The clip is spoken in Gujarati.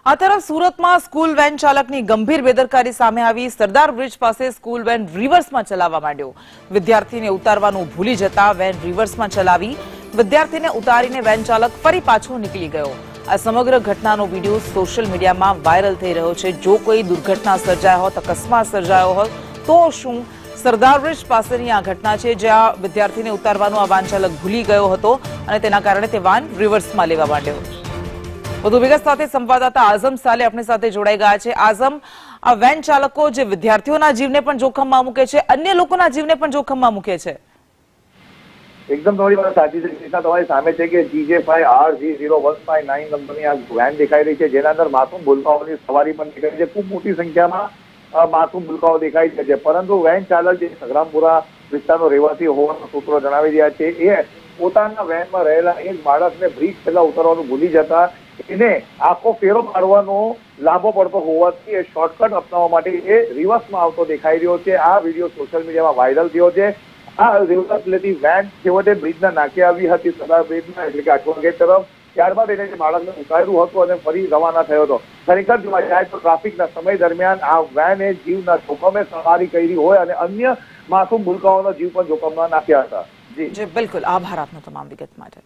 આ તરફ સુરતમાં સ્કૂલ વેન ચાલકની ગંભીર બેદરકારી સામે આવી। સરદાર બ્રિજ પાસે સ્કૂલ વેન રિવર્સમાં ચલાવવા માંડ્યો। વિદ્યાર્થીને ઉતારવાનું ભૂલી જતા વેન રિવર્સમાં ચલાવી વિદ્યાર્થીને ઉતારીને વેન ચાલક ફરી પાછો નીકળી ગયો। આ સમગ્ર ઘટનાનો વિડીયો સોશિયલ મીડિયામાં વાયરલ થઈ રહ્યો છે। જો કોઈ દુર્ઘટના સર્જાય હોત, અકસ્માત સર્જાયો હોત તો શું? સરદાર બ્રિજ પાસેની આ ઘટના છે, જ્યાં વિદ્યાર્થીને ઉતારવાનું આ વાન ચાલક ભૂલી ગયો હતો અને તેના કારણે તે વાન રિવર્સમાં લેવા માંડ્યો। વધુ વિગત સાથે સંવાદદાતા આઝમ સાલે આપણી સાથે જોડાઈ ગયા છે। આઝમ, આ વેન ચાલકો જે વિદ્યાર્થીઓના જીવને પણ જોખમમાં મૂકે છે, અન્ય લોકોના જીવને પણ જોખમમાં મૂકે છે। એકદમ તમારી વાત સાચી છે। તમારી સામે છે કે GJ5RG0159 નંબરની આ વેન દેખાઈ રહી છે, જેના અંદર માસૂમ ભૂલકાઓની સવારી પણ દેખાઈ છે। ખૂબ મોટી સંખ્યામાં માસૂમ ભૂલકાઓ દેખાઈ છે, પરંતુ વેન ચાલક જે સંગ્રામપુરા વિસ્તારનો રહેવાસી હોવાના સૂત્રો જણાવી રહ્યા છે, એ પોતાના વેનમાં રહેલા એક બાળકને બ્રિજ પહેલા ઉતરવાનું ભૂલી જતા એને આખો ફેરો પાડવાનો લાંબો પડતો હોવાથી એ શોર્ટકટ અપનાવવા માટે એ રિવર્સમાં આવતો દેખાઈ રહ્યો છે। આ વિડીયો સોશિયલ મીડિયામાં વાયરલ થયો છે। આ રિવર્સ લેતી વેન છેવટે બ્રિજના નાકે આવી હતી, સરદાર બ્રિજના, એટલે કે અઠવા ગેટ તરફ। ત્યારબાદ એને બાળકને ઉતાર્યું હતું અને ફરી રવાના થયો હતો। ખરેખર જોવા જાય તો ટ્રાફિકના સમય દરમિયાન આ વેને જીવના જોખમે સવારી કરી હોય અને અન્ય માસૂમ ભૂલકાઓનો જીવ પણ જોખમમાં નાખ્યા હતા। જી બિલકુલ, આભાર આપનો તમામ વિગત માટે।